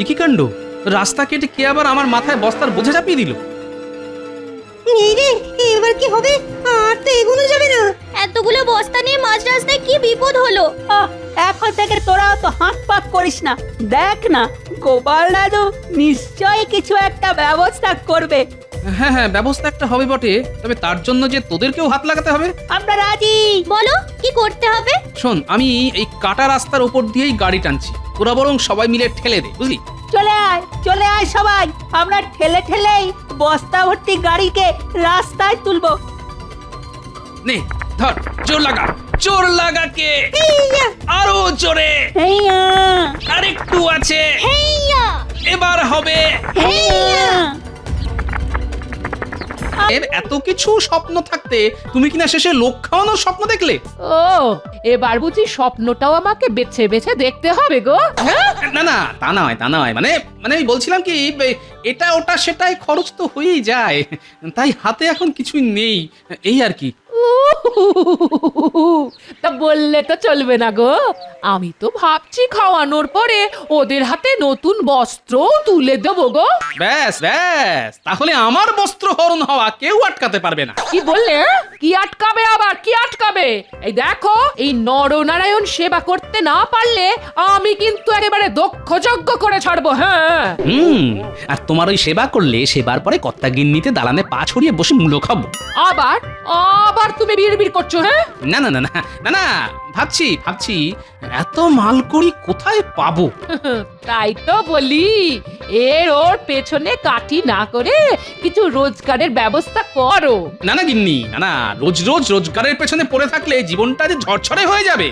কি কাণ্ড, রাস্তা কেটে কে আবার আমার মাথায় বস্তার বোঝা চাপিয়ে দিল? এই রে, এবার কি হবে? আর তো এগোনো যাবে না। এতগুলো বস্তা নিয়ে মাঝ রাস্তায় কি বিপদ হলো? এখন থেকে তোরা তো হাত পাত করিস না। দেখ না, গোপাল দাদু নিশ্চয়ই কিছু একটা ব্যবস্থা করবে। হ্যাঁ হ্যাঁ, ব্যবস্থা একটা হবে বটে, তবে তার জন্য যে তোদেরকেও হাত লাগাতে হবে। আমরা রাজি। বলো কি করতে হবে? শোন, আমি এই কাটা রাস্তার ওপর দিয়েই গাড়ি টানছি, তোরা বরং সবাই মিলে ঠেলে দে, বুঝলি? চলে আয় সবাই, আমরা ঠেলে ঠেলেই বস্তা ভর্তি গাড়িকে রাস্তায় তুলবো। নে ধর, জোর লাগা কে, আরো জোরে, হেইয়া, আরেকটু আছে, হেইয়া, এবার হবে। হেইয়া। এর এত কিছু স্বপ্ন থাকতে তুমি কিনা শেষে লোক খাওয়ানোর স্বপ্ন দেখলে? ও, এবার বুঝি স্বপ্নটাও আমাকে বেছে বেছে দেখতে হবে গো? হ্যাঁ, না না, তা নয়, মানে আমি বলছিলাম কি, এটা ওটা সেটাই খরচ তো হয়েই যায়, তাই হাতে এখন কিছুই নেই, এই আর কি। তা বললে তো চলবে না গো। আমি তো ভাবছি খাওয়ানোর পরে ওদের হাতে নতুন বস্ত্র তুলে দেবো গো। ব্যাস ব্যাস, তাহলে আমার বস্ত্র হরণ হওয়া কেউ আটকাতে পারবে না। কি বললে? কি আটকাবে আবার, কি আটকাবে? এই দেখো, এই নরনারায়ণ সেবা করতে না পারলে আমি কিন্তু একেবারে দক্ষযজ্ঞ করে ছাড়বো। হ্যাঁ, আর তোমার ওই সেবা করলে সেবার পরে কর্তা গিন্নিতে দালানে পা ছড়িয়ে বসে মূলো খাবো। আবার আবার তুমি বিড়বিড় করছো? হ্যাঁ, না না না না না না, ভাবছি এত মালকড়ি কোথায় পাবো। তাই তো বলি, ওর পেছনে কাঠি না করে কিছু রোজগারের ব্যবস্থা করো। না না গিন্নি, না, রোজ রোজ রোজগারের পেছনে পড়ে থাকলে জীবনটা যে ঝরঝরে হয়ে যাবে।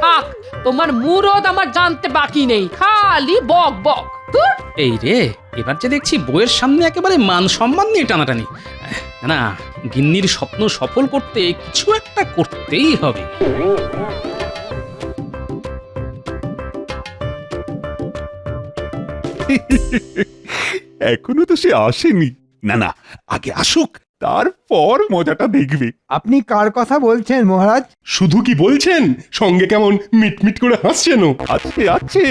থাক, তোমার মুরদ আমার জানতে বাকি নেই, খালি বক বক। ধুর। এই রে, এবার যে দেখছি বইয়ের সামনে একেবারে মান সম্মান নিয়ে টানাটানি। না, গিন্নির স্বপ্ন সফল করতে কিছু একটা করতেই হবে। এখনো তো সে আসেনি। না না, আগে আসুক, তারপর মজাটা দেখবে। আপনি কার কথা বলছেন মহারাজ? শুধু কি বলছেন, সঙ্গে কেমন মিটমিট করে হাসছেন? আছে,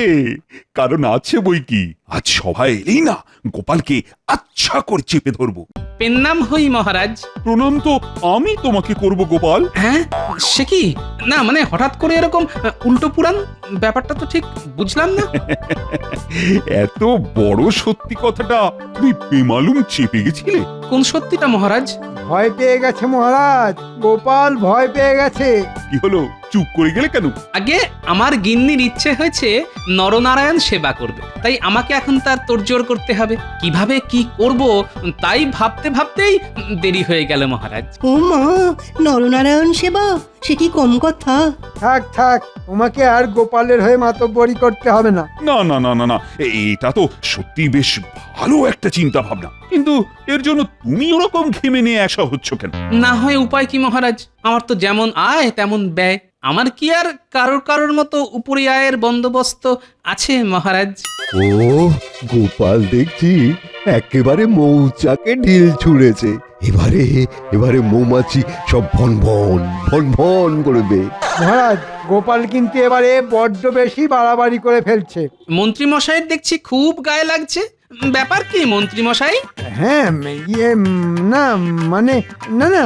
কারণ আছে বই কি। আজ সবাই এলেই না গোপালকে আচ্ছা করে চেপে ধরবো। পেন নাম হই মহারাজ। প্রণাম তো আমি তোমাকে করব গোপাল। হ্যাঁ, সে কি? না মানে হঠাৎ করে এরকম উল্টো পুরাণ, ব্যাপারটা তো ঠিক বুঝলাম না। এত বড় সত্যি কথাটা তুমি বেমালুম চেপে গেছিলে। কোন সত্যিটা মহারাজ? ভয় পেয়ে গেছে মহারাজ, গোপাল ভয় পেয়ে গেছে। কি হলো, চুপ করে গেলে কেন? আগে আমার গিন্নির ইচ্ছে হয়েছে নরনারায়ণ সেবা করবে, তাই আমাকে এখন তার তোড়জোড় করতে হবে। কিভাবে কি করব তাই ভাবতে ভাবতেই দেরি হয়ে গেল মহারাজ। ও মা, নরনারায়ণ সেবা, সে কি কম কথা? থাক, তোমাকে আর গোপালের হয়ে মাতব্বরি করতে হবে না। না না না না না, এটা তো সত্যি বেশ ভালো একটা চিন্তা ভাবনা, কিন্তু এর জন্য তুমি ওরকম ঘেমে নিয়ে আসা হচ্ছ কেন? না হয় উপায় কি মহারাজ? আমার তো যেমন আয় তেমন ব্যয়, আমার কি আর কারোর মতো উপরি আয়ের বন্দোবস্ত আছে মহারাজ? ও, গোপাল দেখছি একেবারে মৌচাকে ঢিল ছুঁড়েছে। এবারে মৌমাছি সব ভন ভন করবে। মহারাজ, গোপাল কিন্তু এবারে বড্ড বেশি বাড়াবাড়ি করে ফেলছে। মন্ত্রী মশাইয়ের দেখছি খুব গায়ে লাগছে, ব্যাপার কি মন্ত্রী মশাই? হ্যাঁ, না মানে না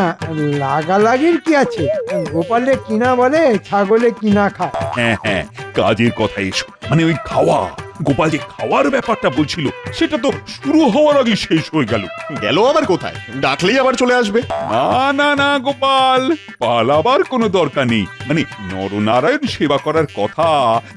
লাগালাগির কি আছে? গোপালে কিনা বলে, ছাগলে কিনা খায়। হ্যাঁ, কাজের কথা এসো, মানে ওই খাওয়া। গোপাল যে খাওয়ার ব্যাপারটা বলছিল সেটা তো শুরু হওয়ার আগে শেষ হয়ে গেল। গেল আবার কোথায়? ডাকলেই আবার চলে আসবে। না গোপাল, পালাবার কোনো দরকার নেই। মানে নরনারায়ণ সেবা করার কথা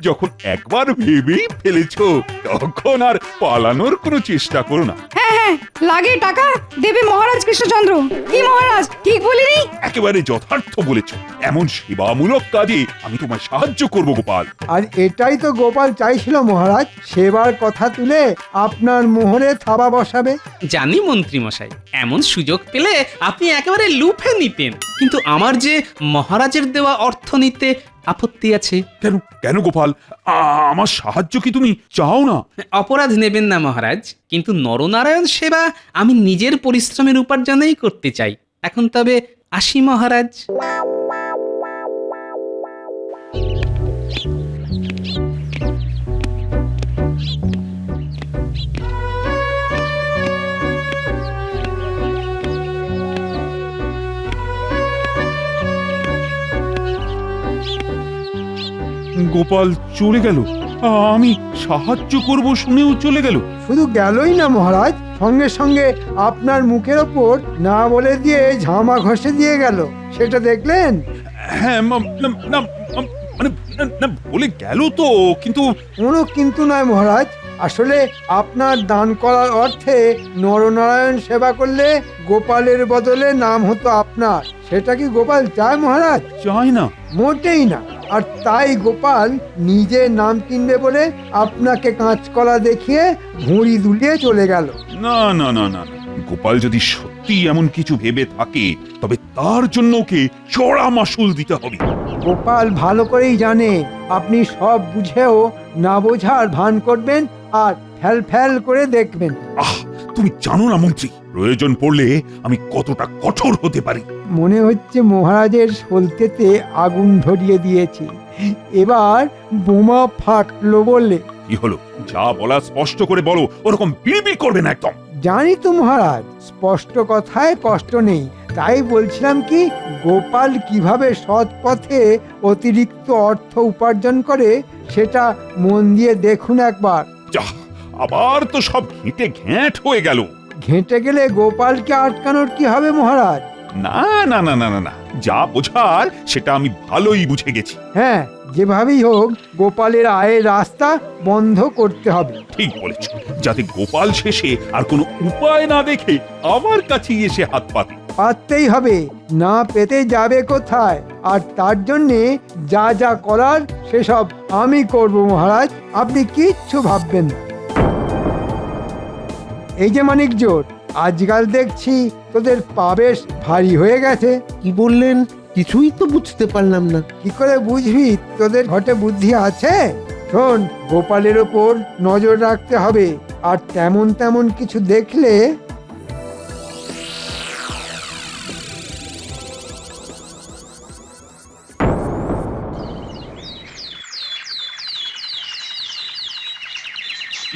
যখন একবার ভেবেই ফেলেছো, তখন আর পালানোর কোনো চেষ্টা করো না। হ্যাঁ, লাগে টাকা দেবে মহারাজ কৃষ্ণচন্দ্র। কি মহারাজ, ঠিক বলিনি? একেবারে যথার্থ বলেছো। এমন সেবামূলক কাজে আমি তোমায় সাহায্য করব গোপাল। আর এটাই তো গোপাল চাইছিল মহারাজ, সেবার কথা তুলে আপনার মোহরে থাবা বসাবে। জানি মন্ত্রী মশাই, এমন সুযোগ পেলে আপনি একেবারে লুফে নিতেন, কিন্তু আমার যে মহারাজের দেওয়া অর্থ নিতে আপত্তি আছে। কেন গোপাল, আমার সাহায্য কি তুমি চাও না? অপরাধ নেবেন না মহারাজ, কিন্তু নরনারায়ণ সেবা আমি নিজের পরিশ্রমের উপার্জনেই করতে চাই। এখন তবে আসি মহারাজ। গোপাল চলে গেল, আমি সাহায্য করব শুনেও চলে গেল। শুধু গেলই না মহারাজ, সঙ্গে সঙ্গে আপনার মুখের ওপর না বলে দিয়ে ঝামা ঘষে দিয়ে গেল, সেটা দেখলেন? হ্যাঁ, মানে না বলে গেল তো, কিন্তু কোনো কিন্তু নয় মহারাজ, আসলে আপনার দান করার অর্থে নরনারায়ণ সেবা করলে গোপালের বদলে নাম হতো আপনার। সেটা কি গোপাল চায় মহারাজ? চাই না। মোটেই না। আর তাই গোপাল নিজে নাম কিনবে বলে আপনাকে কাঁচকলা দেখিয়ে ভুঁড়ি দুলিয়ে চলে গেল। না না না না, গোপাল যদি সত্যি এমন কিছু ভেবে থাকে তবে তার জন্য ওকে চড়া মাসুল দিতে হবে। গোপাল ভালো করেই জানে আপনি সব বুঝেও না বোঝার ভান করবেন আর ফ্যাল ফ্যাল করে দেখবেন। তুমি জানো না মন্ত্রী, প্রয়োজন পড়লে আমি কতটা কঠোর হতে পারি। মনে হচ্ছে মহারাজের সলতেতে আগুন ধরিয়ে দিয়েছি, এবার বোমা ফাটলো বললে। কি হলো? যা বলা স্পষ্ট করে বলো, ওরকম বিড়বিড় করবে না একদম। জানি তো মহারাজ, স্পষ্ট কথায় কষ্ট নেই, তাই বলছিলাম কি, গোপাল কিভাবে সৎ পথে অতিরিক্ত অর্থ উপার্জন করে সেটা মন দিয়ে দেখুন একবার। যা, আবার তো সব ঘেঁটে ঘ্যাঁট হয়ে গেল। ঘেঁটে গেলে গোপালকে আটকানোর কি হবে মহারাজ? না না না না না না, যা বোঝার সেটা আমি ভালোই বুঝে গেছি। হ্যাঁ, যেভাবেই হোক গোপালের আয়ের রাস্তা বন্ধ করতে হবে। ঠিক বলেছ, যাতে গোপাল শেষে আর কোনো উপায় না দেখে আমার কাছেই এসে হাত পাতে। পারতেই হবে, না পেতে যাবে কোথায়? আর তার জন্যে যা যা করার সেসব আমি করব মহারাজ, আপনি কিচ্ছু ভাববেন না। এই যে মানিক জোট, আজকাল দেখছি তোদের পা বেশ ভারী হয়ে গেছে। কি বললেন? কিছুই তো বুঝতে পারলাম না। কি করে বুঝবি? তোদের ঘটে বুদ্ধি আছে? শোন, গোপালের ওপর নজর রাখতে হবে, আর তেমন তেমন কিছু দেখলে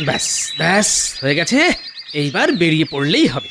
ব্যাস ব্যাস হয়ে গেছে, এইবার বেরিয়ে পড়লেই হবে।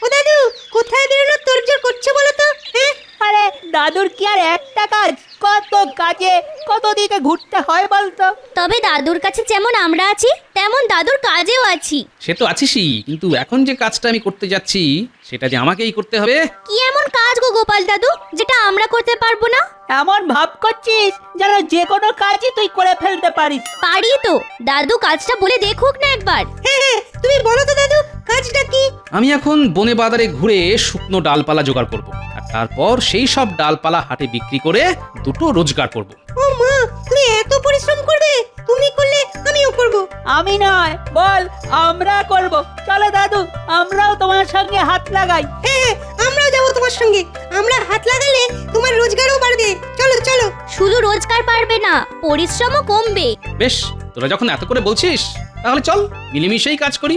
ও দাদু, কোথায় বেরোনোর তোড়জোড় করছে বলো তো? হ্যাঁ, আরে দাদুর কি আর একটা কাজ, কত কাজে কত দিকে ঘুরতে হয় বলতো। তবে দাদুর কাছে যেমন আমরা আছি তেমন দাদুর কাজেও আছি। সে তো আছিসই, কিন্তু এখন যে কাজটা আমি করতে যাচ্ছি সেটা যে আমাকেই করতে হবে। কি এমন কাজ গো গোপাল দাদু যেটা আমরা করতে পারবো না? এমন ভাব করছিস যেন যে কোনো কাজই তুই করে ফেলতে পারিস। পারি তো, দাদু কাজটা বলে দেখুক না একবার। হ্যাঁ, তুমি বলো তো দাদু, কাজটা কি? আমি এখন বনে বাজারে ঘুরে শুকনো ডালপালা জোগাড় করব, আর তারপর সেই সব ডালপালা হাটে বিক্রি করে দুটো রোজগার করব। ও মা, তুমি এত পরিশ্রম করবে? তুমি করলে আমিও করব। আমি নয়, বল আমরা করব। চলো দাদু, আমরাও তোমার সঙ্গে হাত লাগাই। হ্যাঁ, আমরাও যাবো তোমার সঙ্গে। আমরা হাত লাগালে তোমার রোজগারও বাড়বে। চলো চলো। শুধু রোজগার পারবে না, পরিশ্রমও কমবে। বেশ, তোরা যখন এত করে বলছিস তাহলে চল মিলেমিশেই কাজ করি।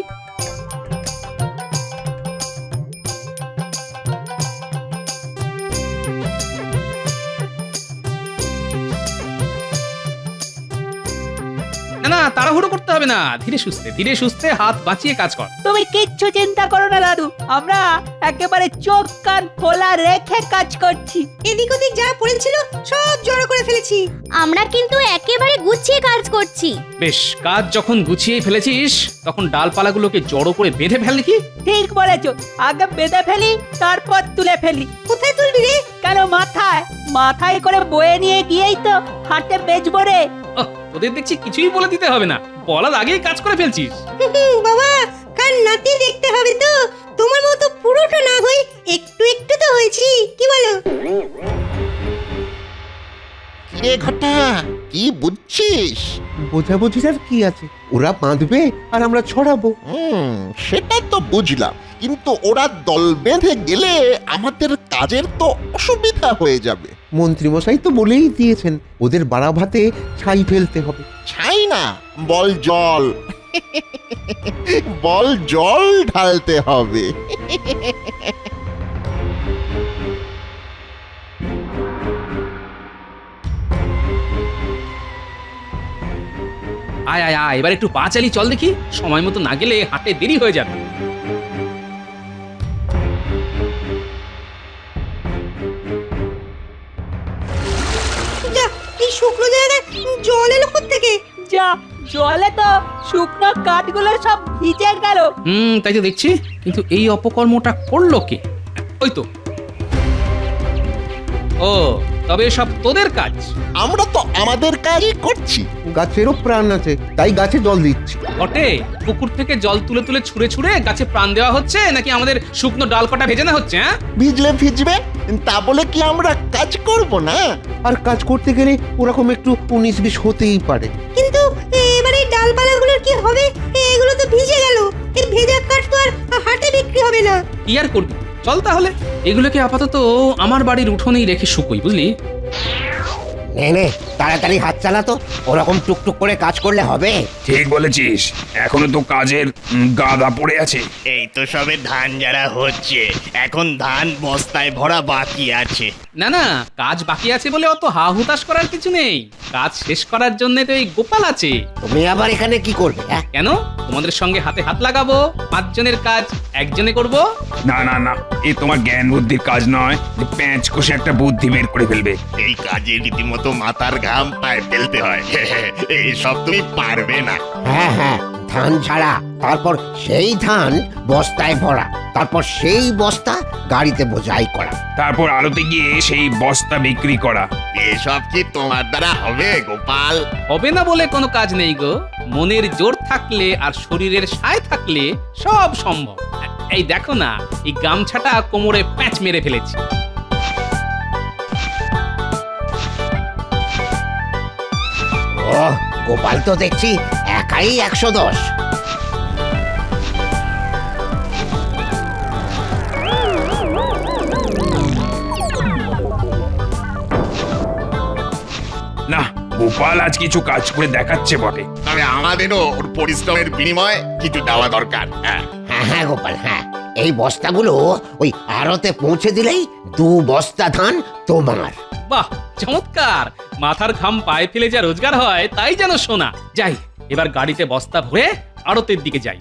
না না, তাড়াহুড়ো করতে হবে না, ধীরে সুস্থে হাত বাঁচিয়ে কাজ কর। তুমি কিচ্ছু চিন্তা করো না দাদু, আমরা একেবারে চোখ কান খোলা রেখে কাজ করছি। এদিক ওদিক যা পড়েছিল সব জড়ো করে ফেলেছি। আমরা কিন্তু একেবারে গুছিয়ে কাজ করছি। বেশ, কাজ যখন গুছিয়ে ফেলেছিস তখন ডালপালাগুলোকে জড়ো করে বেঁধে ফেল নাকি? ঠিক বলেছো, আগে বেঁধে ফেলি তারপর তুলে ফেলি। কোথায় তুলবি রে? কেন মাথায় মাথায় করে বয়ে নিয়ে গিয়েই তো হাটে বেচবো রে। তোদের দেখছি কিছুই বলে দিতে হবে না, বলার আগেই কাজ করে ফেলছিস। বাবা, কার নাতি দেখতে হবে তো, তোমার মতো পুরোটা না হই একটু একটু তো হয়েছি, কি বলো? কিরে ঘটা, কি বুঝছিস? বোঝাবুঝির কি আছে? ওরা বাঁধবে আর আমরা ছড়াবো। সেটা তো বুঝলাম, কিন্তু ওরা দল বেঁধে গেলে আমাদের কাজের তো অসুবিধা হয়ে যাবে। মন্ত্রীমশাই তো বলেই দিয়েছেন, ওদের বাড়া ভাতে ছাই ফেলতে হবে। ছাই না, বল জল বল জল ঢালতে হবে। আয় আয় আয়, এবার একটু পা চালি চল দেখি, সময় মতো না গেলে হাটে দেরি হয়ে যাবে। যা, এই শুকনো জায়গায় জল এলো থেকে? যা, জলে তো শুকনো কাঠগুলো সব ভিজে গেল। তাই তো দেখছি, কিন্তু এই অপকর্মটা করলো কে? ওই তো। ও, তবে সব তোদের কাজ? আমরা তো আমাদের কাজই করছি। গাছেরও প্রাণ আছে, তাই গাছে জল দিচ্ছি। বটে, পুকুর থেকে জল তুলে তুলে ছুঁড়ে ছুঁড়ে গাছে প্রাণ দেওয়া হচ্ছে নাকি আমাদের শুকনো ডাল কটা ভেজানো হচ্ছে? হ্যাঁ, ভিজলে ভিজবে, তা বলে কি আমরা কাজ করব না? আর কাজ করতে গেলে ওরকম একটু 19-20 হতেই পারে। কিন্তু এবার এই ডালপালাগুলোর কি হবে? এগুলো তো ভিজে গেল। এর ভেজা কাঠ তো আর হাটে বিক্রি হবে না। কি আর করবি, চল তাহলে এগুলোকে আপাতত আমার বাড়ির উঠোনেই রেখে শুকোই, বুঝলি? নে তাড়াতাড়ি হাত চালাতো, ওরকম টুকটুক করে কাজ করলে হবে? ঠিক বলেছিস, এখনো তো কাজের গাদা পড়ে আছে। এই তো সবে ধান যারা হচ্ছে, এখন ধান বস্তায় ভরা বাকি আছে। না না, কাজ বাকি আছে বলে অত হা হুতাশ করার কিছু নেই। কাজ শেষ করার জন্য তো এই গোপাল আছে। তুমি আবার এখানে কি করবে? কেন, তোমাদের সঙ্গে হাতে হাত লাগাবো, 5 জনের কাজ একজনে করব। না না না, এ তোমার জ্ঞান বুদ্ধির কাজ নয় যে প্যাঁচ কষে একটা বুদ্ধি বের করে ফেলবে। এই কাজে রীতিমতো মাথার ঘাম পায়ে ফেলতে হয়। এই সব তুমি পারবে না। হ্যাঁ, ধান ছাড়া, তারপর সেই ধান বস্তায় ভরা, তারপর সেই বস্তা গাড়িতে বোঝাই করা, তারপর আড়তে গিয়ে সেই বস্তা বিক্রি করা। এসব কি তোমার দ্বারা হবে গোপাল? হবে না বলে কোনো কাজ নেই গো। মনের জোর থাকলে আর শরীরের সায় থাকলে সব সম্ভব। এই দেখো না, এই গামছাটা কোমরে প্যাঁচ মেরে ফেলেছি। ও, গোপাল তো দেখছি একাই 110। না, গোপাল আজ কিছু কাজ করে দেখাচ্ছে বটে। তবে আমাদেরও ওর পরিশ্রমের বিনিময়ে কিছু দেওয়া দরকার। হ্যাঁ গোপাল, হ্যাঁ, এই বস্তাগুলো ওই আড়তে পৌঁছে দিলেই 2 বস্তা ধান তোমার। বাহ, চমৎকার! মাথার ঘাম পায়ে ফেলে যা রোজগার হয় তাই যেন সোনা। যাই, এবার গাড়িতে বস্তা ভরে আড়তের দিকে যাই।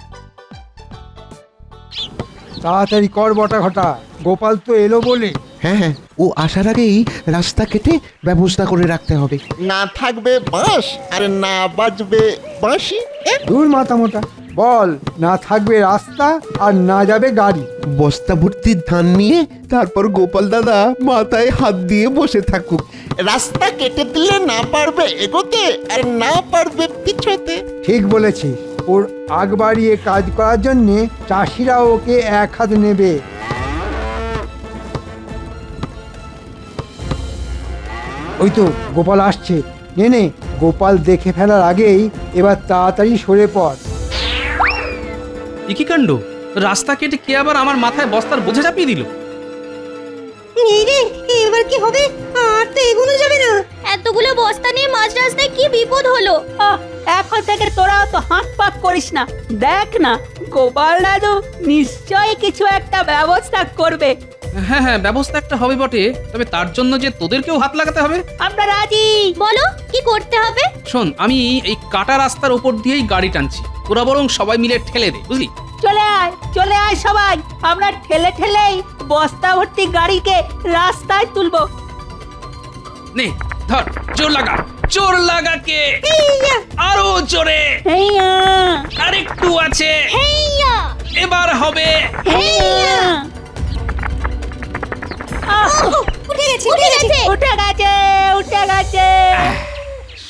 তাড়াতাড়ি কর বটা ঘটা, গোপাল তো এলো বলে। হ্যাঁ, ও আসার আগেই রাস্তা কেটে ব্যবস্থা করে রাখতে হবে। না থাকবে বাঁশ আর না বাজবে বাঁশি। দূর মাথা মোটা, বল না থাকবে রাস্তা আর না যাবে গাড়ি। বস্তা ভর্তির ধান নিয়ে তারপর গোপাল দাদা মাথায় হাত দিয়ে বসে থাকুক। রাস্তা কেটে দিলে না পারবে এগোতে আর না পারবে পিছোতে। ঠিক বলেছিস, ওর আগ বাড়িয়ে কাজ করার জন্যে চাষিরা ওকে 1 হাত নেবে। ওই তো গোপাল আসছে। নে, গোপাল দেখে ফেলার আগেই এবার তাড়াতাড়ি সরে পড়। কি কাণ্ড, রাস্তা কেটে কে আবার আমার মাথায় বস্তার বোঝা চাপিয়ে দিল? এই রে, এবার কি হবে? আর তো এগোনো যাবে না। এতগুলো বস্তা নিয়ে মাঝ রাস্তায় কি বিপদ হলো? এখন থেকে তোরা তো হাত পাক করিস না। দেখ না, গোপাল দাদু নিশ্চয়ই কিছু একটা ব্যবস্থা করবে। হ্যাঁ, ব্যবস্থা একটা হবে বটে, তবে তার জন্য যে তোদেরকেও হাত লাগাতে হবে। আমরা রাজি। বলো কি করতে হবে? শোন, আমি এই কাটা রাস্তার উপর দিয়েই গাড়ি টানছি, তোরা বরং সবাই মিলে ঠেলে দে, বুঝলি? চলে আয় সবাই, আমরা ঠেলে ঠেলেই বস্তা ভর্তি গাড়িকে রাস্তায় তুলবো। নে ধর, জোর লাগা কে, আরো জোরে, আরেকটু আছে, এবার হবে। উঠে গেছে।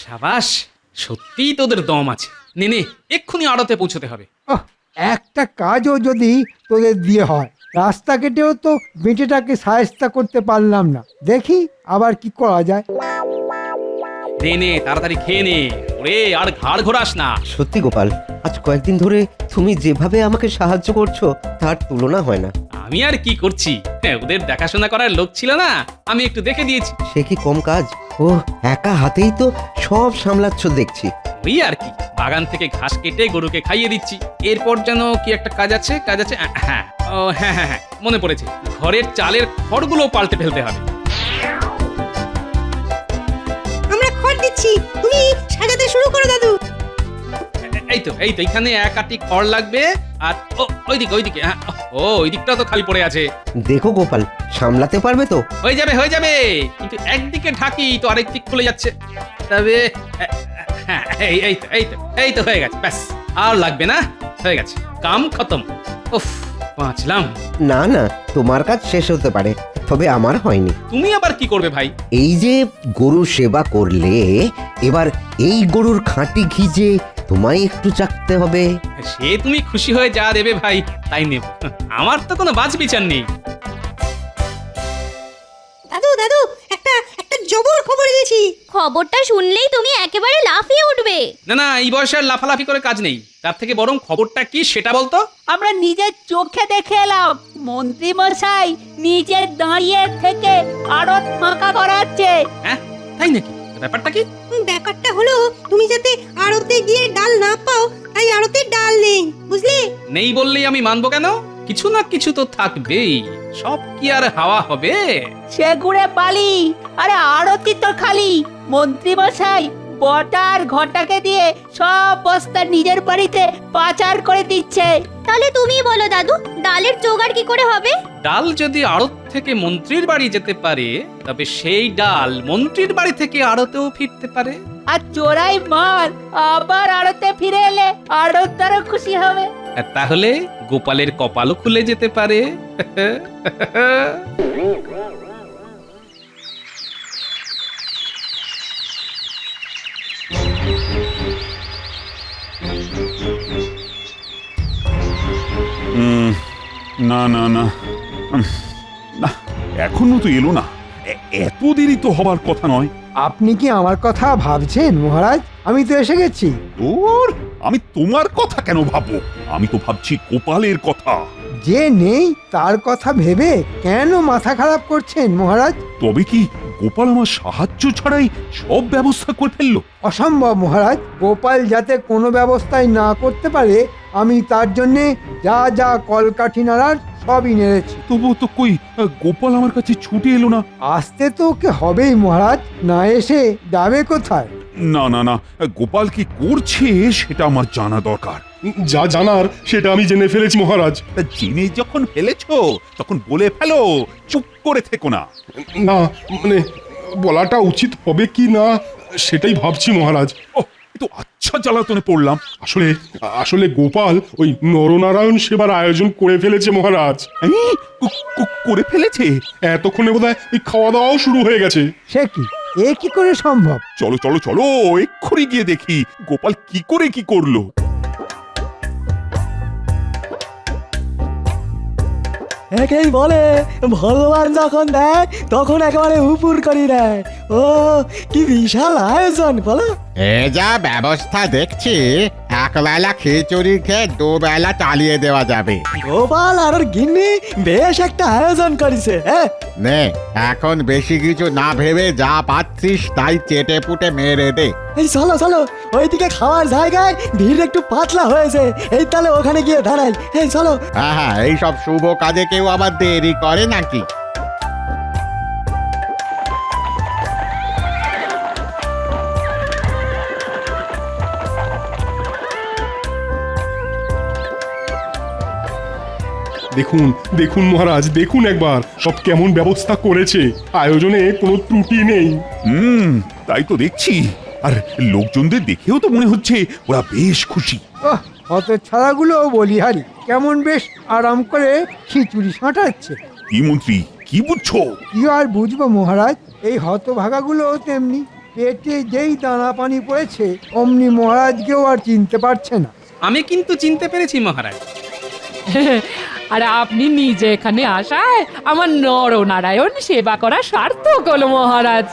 সাবাস, সত্যিই তোদের দম আছে। নে, এক্ষুনি আড়তে পৌঁছতে হবে। একটা কাজও যদি তোদের দিয়ে হয়, রাস্তা কেটেও তো বেটেটাকে সায়স্তা করতে পারলাম না। দেখি আবার কি করা যায়। নে, তাড়াতাড়ি খেয়ে নে, ওরে আর ঘাড় ঘোরাস না। সত্যি গোপাল, আজ কয়েকদিন ধরে তুমি যেভাবে আমাকে সাহায্য করছো তার তুলনা হয় না। আমি আর কি করছি, ওদের দেখাশোনা করার লোক ছিল না, আমি একটু দেখে দিয়েছি। সে কি কম কাজ? ও একা হাতেই তো সব সামলাচ্ছ দেখছি। ওই আর কি, বাগান থেকে ঘাস কেটে গরুকে খাইয়ে দিচ্ছি। এরপর যেন কি একটা কাজ আছে। হ্যাঁ, মনে পড়েছে, ঘরের চালের খড়গুলো পাল্টে ফেলতে হবে। আমরা খড় দিচ্ছি, তুমি সাজাতে শুরু করো দাদু। এই তো এখানে এক আটি খড় লাগবে। আর ওইদিকে হ্যাঁ, ও ওই দিকটা তো খালি পড়ে আছে। দেখো গোপাল, সামলাতে পারবে তো? হয়ে যাবে, কিন্তু একদিকে ঢাকি তো আরেক দিক খুলে যাচ্ছে। তবে হ্যাঁ, এই তো হয়ে গেছে, ব্যাস আর লাগবে না, হয়ে গেছে, কাম খতম। উফ, বাঁচলাম। না না, তোমার কাজ শেষ হতে পারে, তবে আমার হয়নি। তুমি আবার কি করবে ভাই? এই যে গরু সেবা করলে, এবার এই গরুর খাঁটি ঘি যে তোমায় একটু চাকতে হবে। সে তুমি খুশি হয়ে যা দেবে ভাই তাই নেব, আমার তো কোনো বাজ বিচার নেই। দাদু একটা জবর খবর দিয়েছি। খবরটা শুনলেই তুমি একেবারে লাফিয়ে উঠবে। না এই বয়সে আর লাফালাফি করে কাজ নেই, তার থেকে বরং খবরটা কি সেটা বলতো। আমরা নিজের চোখে দেখে এলাম, মন্ত্রী মশাই নিজে দাঁড়িয়ে থেকে আড়ত ফাঁকা করাচ্ছে। হ্যাঁ তাই নাকি? ব্যাপারটা কি? ব্যাপারটা হলো তুমি যাতে আড়তে গিয়ে ডাল না পাও, তাই আড়তে ডাল নেই, বুঝলে? নেই বললেই আমি মানবো কেন? কিছু না কিছু তো থাকবেই, সব কি আর হাওয়া হবে? সে গুড়ে বালি, আরে আড়তি তো খালি। মন্ত্রী মশাই বটার ঘটাকে দিয়ে সব বস্তা নিজের বাড়িতে পাচার করে দিচ্ছে। তাহলে তুমি বলো দাদু, ডালের জোগাড় কি করে হবে? ডাল যদি আড়ত থেকে মন্ত্রীর বাড়ি যেতে পারে, তবে সেই ডাল মন্ত্রীর বাড়ি থেকে আড়তেও ফিরতে পারে। আর চোরাই মাল আবার আড়তে ফিরে এলে আড়তদারও খুশি হবে। আর তাহলে গোপালের কপালও খুলে যেতে পারে। না না না না, এখনো তো এলো না, এত দেরি তো হবার কথা নয়। আপনি কি আমার কথা ভাবছেন মহারাজ? আমি তো এসে গেছি। ওর আমি তোমার কথা কেন ভাববো? আমি তো ভাবছি গোপালের কথা। যে নেই তার কথা ভেবে কেন মাথা খারাপ করছেন মহারাজ? তবে কি গোপাল আমার সাহায্য ছাড়াই সব ব্যবস্থা করে ফেললো? অসম্ভব মহারাজ, গোপাল যাতে কোনো ব্যবস্থাই না করতে পারে আমি তার জন্যে যা যা কলকাঠি নাড়ার সবই নেড়েছি। তবুও তো কই গোপাল আমার কাছে ছুটে এলো না। আসতে তো ওকে হবেই মহারাজ, না এসে যাবে কোথায়? না না না, গোপাল কি করছে সেটা আমার জানা দরকার। যা জানার সেটা আমি জেনে ফেলেছি মহারাজ। জেনে যখন ফেলেছো তখন বলে ফেলো, চুপ করে থেকো না। না মানে বলাটা উচিত হবে কি না সেটাই ভাবছি মহারাজ। তো আচ্ছা জ্বালাতনে পড়লাম। আসলে গোপাল ওই নরনারায়ণ সেবার আয়োজন করে ফেলেছে মহারাজ। করে ফেলেছে? এতক্ষণে বোধহয় ওই খাওয়া দাওয়াও শুরু হয়ে গেছে। সে কি, এ কি করে সম্ভব? চলো চলো চলো, এক্ষুনি গিয়ে দেখি গোপাল কি করে কি করলো। একেই বলে ভগবান যখন দেয় তখন একেবারে উপুর করি দেয়। ও কি বিশাল আয়োজন বলো। এ যা ব্যবস্থা দেখছি, একবেলা খিচুড়ি খেয়ে দুবেলা চালিয়ে দেওয়া যাবে। গোপাল আর ওর গিন্নি বেশ একটা আয়োজন করেছে। হ্যাঁ নে, এখন বেশি কিছু না ভেবে যা পাচ্ছিস তাই চেটে পুটে মেরে দে। এই চলো চলো, ওইদিকে খাওয়ার জায়গায় ভিড় একটু পাতলা হয়েছে, এই তাহলে ওখানে গিয়ে দাঁড়াই। এই চলো। হ্যাঁ, এইসব শুভ কাজে কেউ আবার দেরি করে নাকি? দেখুন দেখুন মহারাজ, দেখুন একবার সব কেমন ব্যবস্থা করেছে, আয়োজনে কোনো ত্রুটি নেই। তাই তো দেখছি, আর লোকজনদের দেখেও তো মনে হচ্ছে ওরা বেশ খুশি। হত ছাড়াগুলো বলিহারি কেমন বেশ আরাম করে খিচুড়ি সাঁটাচ্ছে। কি মন্ত্রী, কি বুঝছো? কি আর বুঝবো মহারাজ, এই হতভাগাগুলো তেমনি, পেটে যেই দানা পানি পড়েছে অমনি মহারাজকেও আর চিনতে পারছে না। আমি কিন্তু চিনতে পেরেছি মহারাজ। আর আপনি নিজে এখানে আসায় আমার নরনারায়ণ সেবা করা সার্থক হলো মহারাজ।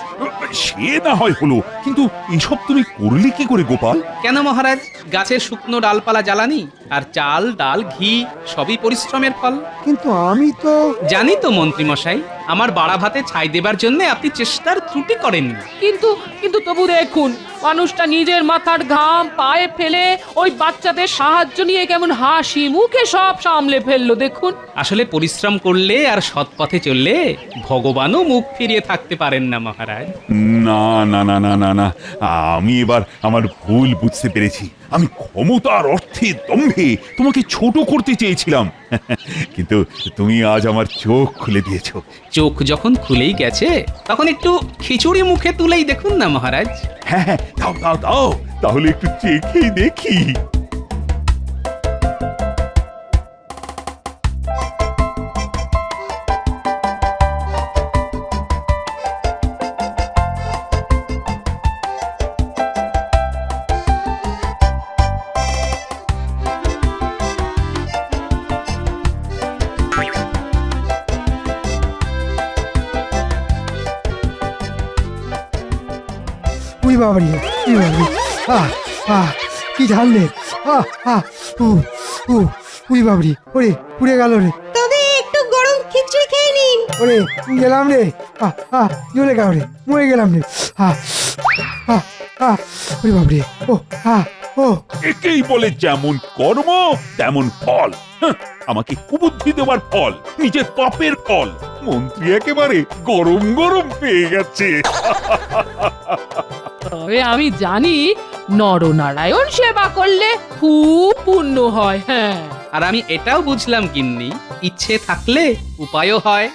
সে না হয় হলো, কিন্তু এসব তুমি করলে কি করে গোপাল? কেন মহারাজ, গাছের শুকনো ডালপালা জ্বালানি আর চাল ডাল ঘি সবই পরিশ্রমের ফল। কিন্তু আমি তো জানি তো মন্ত্রী মশাই, আমার বাড়া ভাতে ছাই দেবার জন্য আপনি চেষ্টার ত্রুটি করেননি। কিন্তু তবু দেখুন, মানুষটা নিজের মাথার ঘাম পায়ে ফেলে ওই বাচ্চাদের সাহায্য নিয়ে কেমন হাসি মুখে সব সামলে ফেললো দেখুন। আসলে পরিশ্রম করলে আর সৎ পথে চললে ভগবানও মুখ ফিরিয়ে থাকতে পারেন না মহারাজ। না না না না না না, আমি এবার আমার ভুল বুঝতে পেরেছি। আমি ক্ষমতার অর্থে দম্ভে তোমাকে ছোট করতে চেয়েছিলাম, কিন্তু তুমি আজ আমার চোখ খুলে দিয়েছো। চোখ যখন খুলেই গেছে তখন একটু খিচুড়ি মুখে তুলেই দেখুন না মহারাজ। হ্যাঁ হ্যাঁ, দাও দাও দাও, তাহলে একটু চেখেই দেখি। উই বাবারি, উই বাবারি, আহ আহ কি ঝাললে, আহ আহ উ উ উই বাবারি, ওরে পুড়ে গেল রে, তবে একটু গরম খিচুড়ি খেয়ে নিন। ওরে গেলাম রে, আহ আহ জ্বলে গেল রে, মরে গেলাম রে, আহ আহ আহ উই বাবারি, ও আহ ও একেই বলে যেমন কর্ম তেমন ফল। হাহ, আমাকে কুবুদ্ধি দেওয়ার ফল, নিজের পাপের ফল। মন্ত্রী একেবারে গরম গরম পেয়ে গেছে। তবে আমি জানি নরনারায়ণ সেবা করলে খুব পুণ্য হয়। হ্যাঁ, আর আমি এটাও বুঝলাম গিন্নি, ইচ্ছে থাকলে উপায়ও হয়।